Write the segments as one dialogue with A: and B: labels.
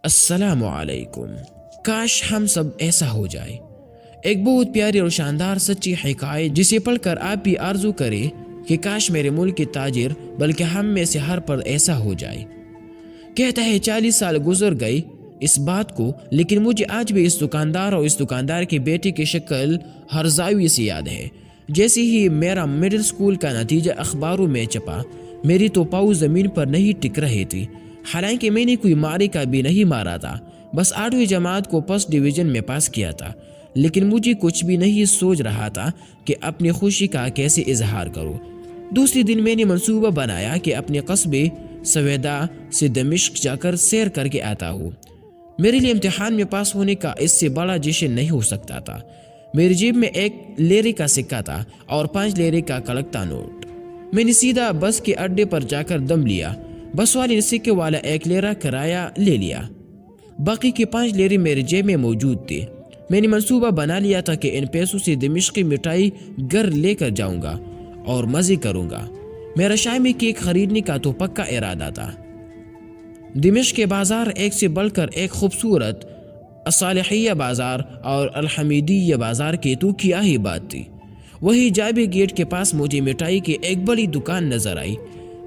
A: السلام علیکم۔ کاش ہم سب ایسا ہو جائے۔ ایک بہت پیاری اور شاندار سچی حکایت جسے پڑھ کر آپ بھی آرزو کرے کہ کاش میرے ملک کے تاجر بلکہ ہم میں سے ہر پر ایسا ہو جائے۔ کہتا ہے 40 سال گزر گئی اس بات کو، لیکن مجھے آج بھی اس دکاندار اور اس دکاندار کے بیٹے کی شکل ہر زاویے سے یاد ہے۔ جیسے ہی میرا مڈل سکول کا نتیجہ اخباروں میں چھپا، میری تو پاؤں زمین پر نہیں ٹک رہی تھی۔ حالانکہ میں نے کوئی معرکہ بھی نہیں مارا تھا، بس 8ویں جماعت کو فرسٹ ڈویژن میں پاس کیا تھا، لیکن مجھے کچھ بھی نہیں سوچ رہا تھا کہ اپنی خوشی کا کیسے اظہار کروں۔ دوسرے دن میں نے منصوبہ بنایا کہ اپنے قصبے سویدا سے دمشق جا کر سیر کر کے آتا ہوں۔ میرے لیے امتحان میں پاس ہونے کا اس سے بڑا جشن نہیں ہو سکتا تھا۔ میری جیب میں 1 لیرے کا سکہ تھا اور 5 لیرے کا کلکتا نوٹ۔ میں نے سیدھا بس کے اڈے پر جا کر دم لیا۔ بس والے نے سکے والا 1 لیرہ کرایہ لے لیا، باقی کے 5 لیرے میرے جیب میں موجود تھے۔ میں نے منصوبہ بنا لیا تھا کہ ان پیسوں سے دمشقی مٹھائی گھر لے کر جاؤں گا اور مزے کروں گا۔ میرا شامی کیک خریدنے کا تو پکا ارادہ تھا۔ دمشق کے بازار ایک سے بڑھ کر ایک خوبصورت، الصالحیہ بازار اور الحمیدیہ بازار کی تو کیا ہی بات تھی۔ وہی جابی گیٹ کے پاس مجھے مٹھائی کی ایک بڑی دکان نظر آئی۔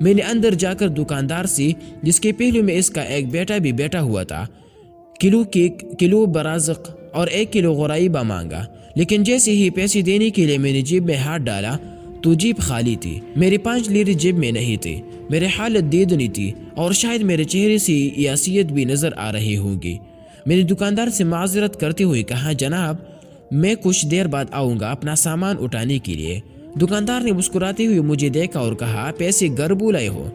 A: میں نے اندر جا کر دکاندار سے، جس کے پہلو میں اس کا ایک بیٹا بھی بیٹھا ہوا تھا، کلو کیک، کلو برازق اور 1 کلو غرائبہ مانگا، لیکن جیسے ہی پیسے دینے کے لیے میں نے جیب میں ہاتھ ڈالا تو جیب خالی تھی۔ میرے 5 لیرے جیب میں نہیں تھے۔ میری حالت دیدنی تھی اور شاید میرے چہرے سے یاسیت بھی نظر آ رہی ہوگی۔ میں نے دکاندار سے معذرت کرتے ہوئے کہا، جناب میں کچھ دیر بعد آؤں گا اپنا سامان اٹھانے کے لیے۔ دکاندار نے مسکراتے ہوئے مجھے دیکھا اور کہا، پیسے گھر بلائے ہو؟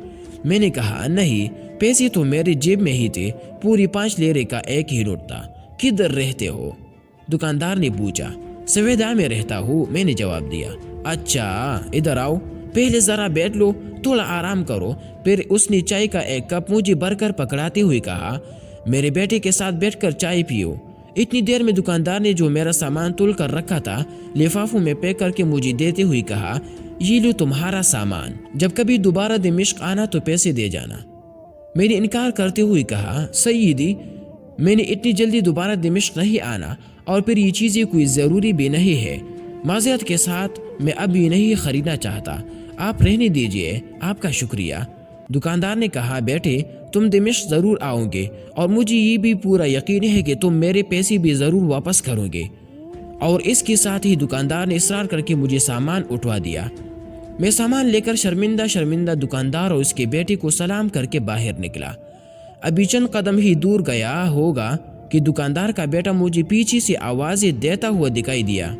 A: میں نے کہا، نہیں، پیسے تو میری جیب میں ہی تھے، پوری 5 لیرے کا 1 ہی نوٹ تھا۔ کدھر رہتے ہو؟ دکاندار نے پوچھا۔ سویدا میں رہتا ہوں، میں نے جواب دیا۔ اچھا، ادھر آؤ، پہلے ذرا بیٹھ لو، تھوڑا آرام کرو۔ پھر اس نے چائے کا 1 کپ مجھے بھر کر پکڑاتے ہوئے کہا، میرے بیٹے کے ساتھ بیٹھ کر چائے پیو۔ اتنی دیر میں دکاندار نے جو میرا سامان تول کر رکھا تھا لفافوں میں پیک کر کے مجھے دیتے ہوئے کہا، یہ لو تمہارا سامان، جب کبھی دوبارہ دمشق آنا تو پیسے دے جانا۔ میں نے انکار کرتے ہوئے کہا، سیدی میں نے اتنی جلدی دوبارہ دمشق نہیں آنا، اور پھر یہ چیزیں کوئی ضروری بھی نہیں ہے۔ معذرت کے ساتھ میں اب یہ نہیں خریدنا چاہتا، آپ رہنے دیجئے، آپ کا شکریہ۔ دکاندار نے کہا، بیٹے تم دمشق ضرور آؤ گے اور مجھے یہ بھی پورا یقین ہے کہ تم میرے پیسے بھی ضرور واپس کرو گے۔ اور اس کے ساتھ ہی دکاندار نے اصرار کر کے مجھے سامان اٹھوا دیا۔ میں سامان لے کر شرمندہ دکاندار اور اس کے بیٹے کو سلام کر کے باہر نکلا۔ ابھی چند قدم ہی دور گیا ہوگا کہ دکاندار کا بیٹا مجھے پیچھے سے آوازیں دیتا ہوا دکھائی دیا۔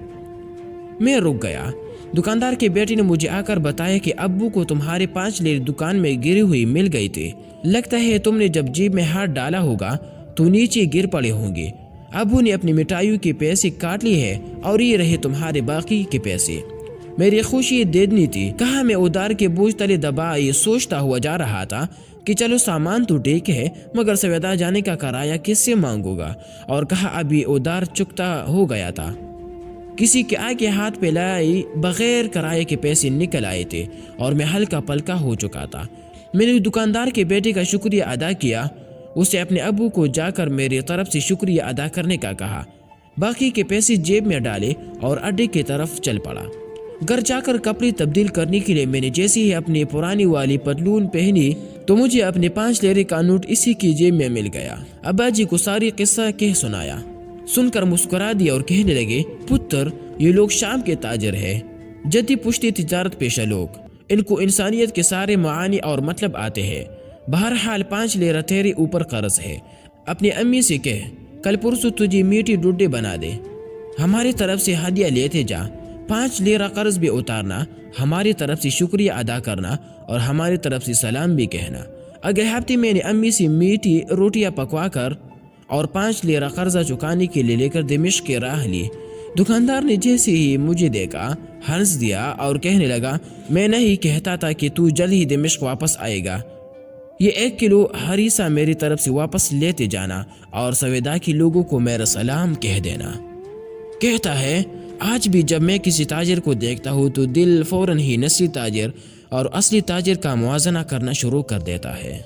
A: میں رک گیا۔ دکاندار کے بیٹے نے مجھے آ کر بتایا کہ ابو کو تمہارے 5 لیرے دکان میں گرے ہوئے مل گئے تھے، لگتا ہے تم نے جب جیب میں ہاتھ ڈالا ہوگا تو نیچے گر پڑے ہوں گے۔ ابو نے اپنی مٹھائیوں کے پیسے کاٹ لیے ہیں اور یہ رہے تمہارے باقی کے پیسے۔ میری خوشی دیدنی تھی۔ کہا، میں ادار کے بوجھ تلے دبا یہ سوچتا ہوا جا رہا تھا کہ چلو سامان تو ٹھیک ہے، مگر سویدا جانے کا کرایہ کس سے مانگوں گا؟ اور کہا، ابھی ادار چکتا ہو گیا تھا، کسی کے آگے ہاتھ پہ لائے بغیر کرائے کے پیسے نکل آئے تھے اور میں ہلکا پلکا ہو چکا تھا۔ میں نے دکاندار کے بیٹے کا شکریہ ادا کیا، اسے اپنے ابو کو جا کر میری طرف سے شکریہ ادا کرنے کا کہا، باقی کے پیسے جیب میں ڈالے اور اڈے کی طرف چل پڑا۔ گھر جا کر کپڑے تبدیل کرنے کے لیے میں نے جیسے ہی اپنی پرانی والی پتلون پہنی تو مجھے اپنے 5 لیرے کا نوٹ اسی کی جیب میں مل گیا۔ ابا جی کو ساری قصہ کہہ سنایا، سن کر مسکرا دیا اور کہنے لگے، پتر یہ لوگ شام کے تاجر ہیں، جدی پشتی تجارت پیشہ لوگ، ان کو انسانیت کے سارے معانی اور مطلب آتے ہیں۔ بہرحال 5 لیرہ تیرے اوپر قرض ہے، اپنی امی سے کہہ کل پرسوں تجھے میٹھی ڈوڈے بنا دے، ہماری طرف سے ہدیہ لیتے جا۔ 5 لیرہ قرض بھی اتارنا، ہماری طرف سے شکریہ ادا کرنا اور ہماری طرف سے سلام بھی کہنا۔ اگلے ہفتے میں نے امی سے میٹھی روٹیاں پکوا کر اور 5 لیرہ قرضہ چکانے کے لیے لے کر دمشق کی راہ لی۔ دکاندار نے جیسے ہی مجھے دیکھا ہنس دیا اور کہنے لگا، میں نہیں کہتا تھا کہ تو جلد ہی دمشق واپس آئے گا؟ یہ 1 کلو ہریسہ میری طرف سے واپس لیتے جانا اور سویدا کے لوگوں کو میرا سلام کہہ دینا۔ کہتا ہے، آج بھی جب میں کسی تاجر کو دیکھتا ہوں تو دل فوراً ہی نسلی تاجر اور اصلی تاجر کا موازنہ کرنا شروع کر دیتا ہے۔